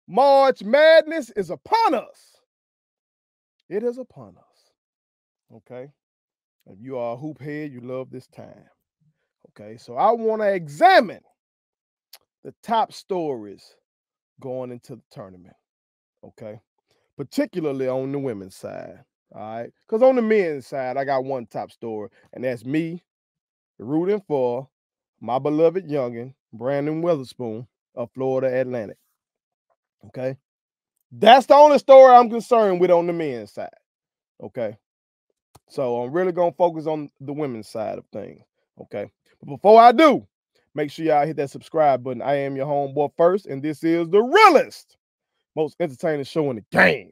March Madness is upon us. It is upon us. Okay? If you are a hoop head, you love this time. Okay, so I want to examine the top stories going into the tournament. Okay, particularly on the women's side. All right, because on the men's side, I got one top story, and that's me rooting for my beloved youngin, Brandon Witherspoon of Florida Atlantic. Okay, that's the only story I'm concerned with on the men's side. Okay, so I'm really gonna focus on the women's side of things. Okay, but before I do, make sure y'all hit that subscribe button. I am your homeboy First, and this is the realest, most entertaining show in the game.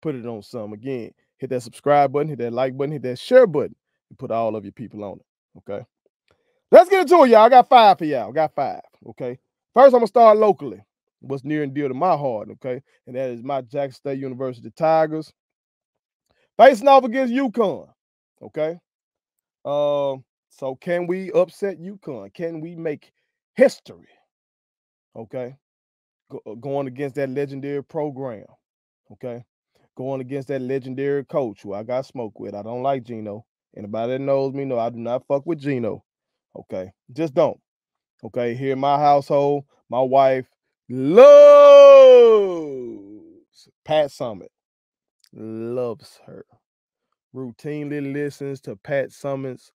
Put it on some again. Hit that subscribe button, hit that like button, hit that share button, and put all of your people on it. Okay. Let's get into it, y'all. I got 5 for y'all. I got 5. Okay. First, I'm gonna start locally. What's near and dear to my heart, okay? And that is my Jackson State University Tigers facing off against UConn. Okay. So can we upset UConn? Can we make history? Okay. Going against that legendary program. Okay. Going against that legendary coach who I got smoke with. I don't like Gino. Anybody that knows me know I do not fuck with Gino. Okay. Just don't. Okay. Here in my household, my wife loves Pat Summitt. Loves her. Routinely listens to Pat Summitt's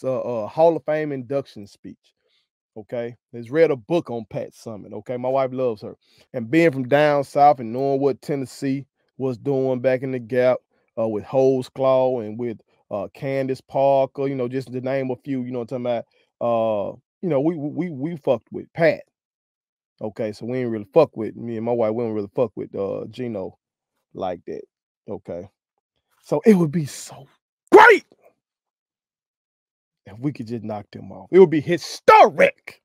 Hall of Fame induction speech. Okay, has read a book on Pat Summitt. Okay, my wife loves her, and being from down south and knowing what Tennessee was doing back in the Gap with Hose Claw and with Candace Parker, just to name a few. What I'm talking about. We fucked with Pat. Okay, so we ain't really fuck with me and my wife. We don't really fuck with Gino like that. Okay, so it would be so great if we could just knock them off. It would be historic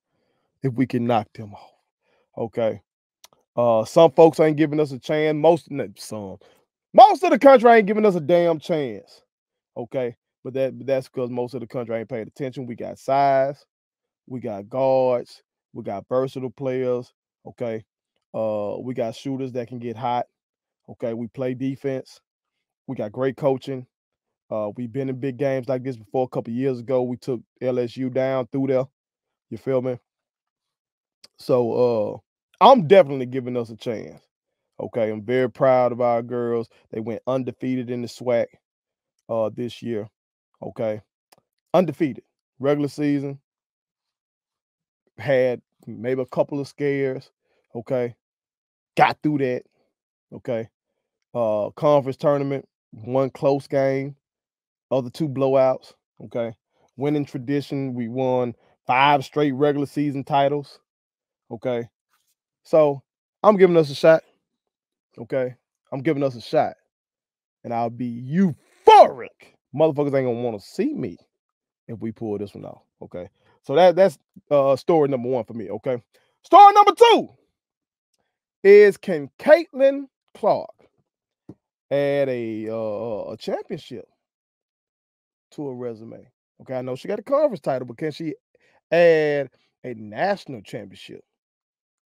if we can knock them off. Okay. Some folks ain't giving us a chance. Most of the country ain't giving us a damn chance. Okay. But that's because most of the country ain't paying attention. We got size, we got guards, we got versatile players. Okay. We got shooters that can get hot. Okay. We play defense. We got great coaching. We've been in big games like this before. A couple years ago, we took LSU down through there. You feel me? So I'm definitely giving us a chance. Okay, I'm very proud of our girls. They went undefeated in the SWAC this year. Okay, undefeated. Regular season, had maybe a couple of scares. Okay, got through that. Okay, conference tournament, one close game, other 2 blowouts. Okay, winning tradition. We won 5 straight regular season titles. Okay, so I'm giving us a shot. Okay, I'm giving us a shot, and I'll be euphoric. Motherfuckers ain't gonna want to see me if we pull this one off. Okay, so that's story number 1 for me. Okay, story number 2 is, can Caitlin Clark add a championship to her resume? Okay, I know she got a conference title, but can she add a national championship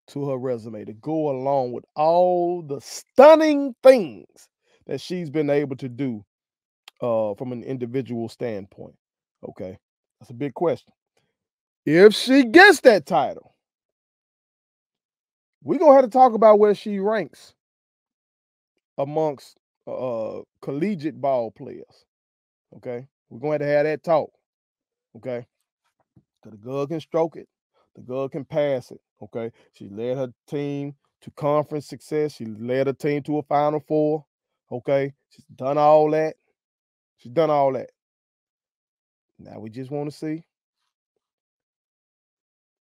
to her resume to go along with all the stunning things that she's been able to do from an individual standpoint? Okay, that's a big question. If she gets that title, we're going to have to talk about where she ranks amongst collegiate ball players. Okay, we're going to have that talk. Okay, because the girl can stroke it, the girl can pass it. Okay, she led her team to conference success. She led her team to a Final Four. Okay, she's done all that. She's done all that. Now we just want to see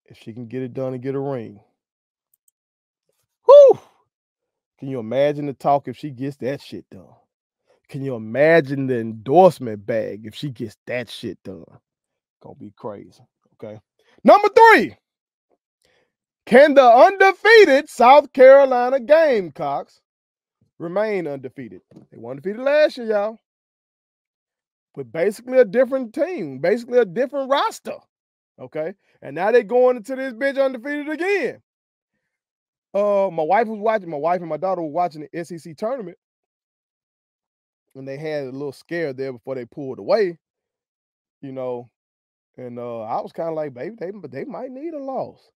if she can get it done and get a ring. Whew! Can you imagine the talk if she gets that shit done? Can you imagine the endorsement bag if she gets that shit done? Gonna be crazy. Okay. Number 3. Can the undefeated South Carolina Gamecocks remain undefeated? They were undefeated last year, y'all. But basically a different team, basically a different roster. Okay. And now they're going into this bitch undefeated again. My wife and my daughter were watching the SEC tournament, and they had a little scare there before they pulled away, you know. And I was kind of like, baby, they might need a loss,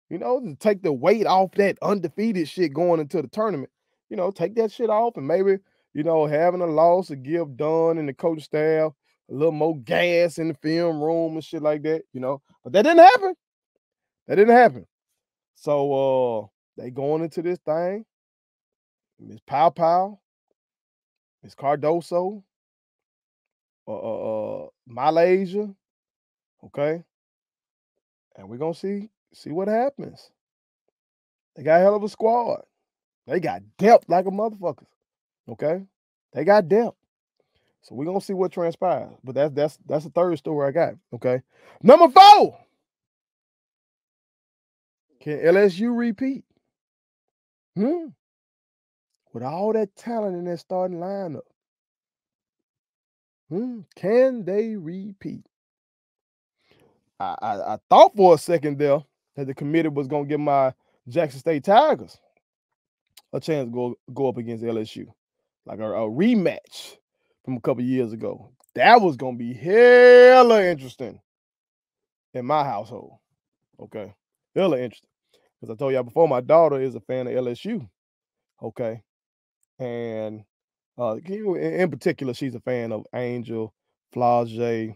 to take the weight off that undefeated shit going into the tournament. Take that shit off, and maybe, having a loss to give Dunn and the coach staff a little more gas in the film room and shit like that, But that didn't happen. That didn't happen. So they going into this thing. Miss Pow, Miss Cardoso, Malaysia, okay, and we're gonna see what happens. They got a hell of a squad. They got depth like a motherfucker. Okay, they got depth. So we're gonna see what transpires. But that's the third story I got. Okay, number 4. Can LSU repeat? With all that talent in that starting lineup, can they repeat? I thought for a second there that the committee was gonna give my Jackson State Tigers a chance to go up against LSU, like a rematch from a couple years ago. That was gonna be hella interesting in my household. Okay, hella interesting, because I told y'all before, my daughter is a fan of LSU. Okay, and in particular, she's a fan of Angel, Flage,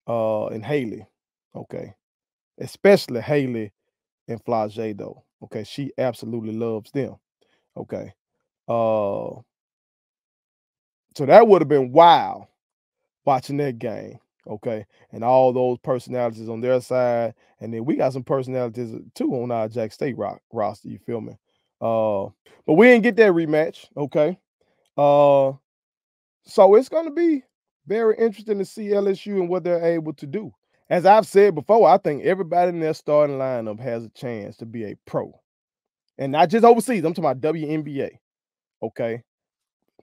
and Haley. Okay, especially Haley and Flage though. Okay, she absolutely loves them. Okay, so that would have been wild watching that game. Okay, and all those personalities on their side, and then we got some personalities too on our Jack State roster. You feel me? But we didn't get that rematch. Okay, so it's gonna be very interesting to see LSU and what they're able to do. As I've said before, I think everybody in their starting lineup has a chance to be a pro. And not just overseas. I'm talking about WNBA. Okay.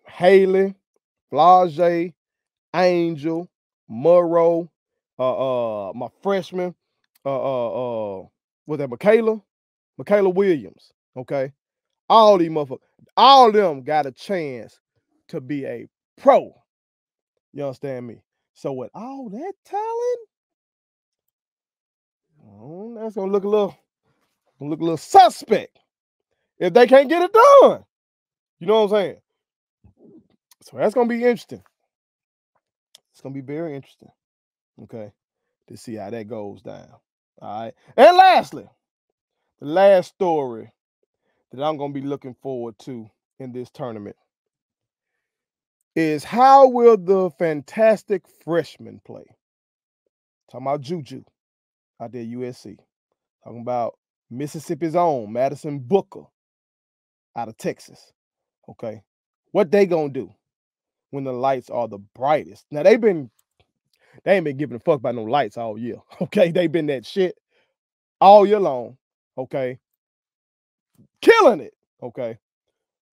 Haley, Flage, Angel, Murrow, my freshman, was that Michaela Williams. Okay. All these motherfuckers, all of them got a chance to be a pro. You understand me? So with all that talent, that's gonna look a little suspect if they can't get it done. You know what I'm saying? So that's gonna be interesting. It's gonna be very interesting. Okay, to see how that goes down. All right. And lastly, the last story that I'm gonna be looking forward to in this tournament is how will the fantastic freshmen play? Talking about Juju out there at USC. Talking about Mississippi's own Madison Booker out of Texas. Okay. What they gonna do when the lights are the brightest? Now they ain't been giving a fuck about no lights all year. Okay. They've been that shit all year long. Okay. Killing it. Okay.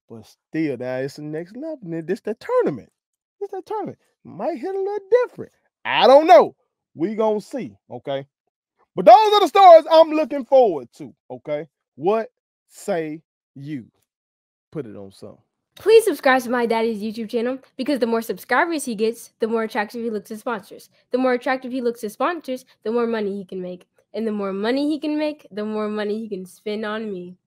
But still, now it's the next level. This the tournament. It's that tournament. Might hit a little different. I don't know. We gonna see. Okay. But those are the stories I'm looking forward to. Okay. What say you? Put it on some. Please subscribe to my daddy's YouTube channel, because the more subscribers he gets, the more attractive he looks to sponsors. The more attractive he looks to sponsors, the more money he can make. And the more money he can make, the more money he can spend on me.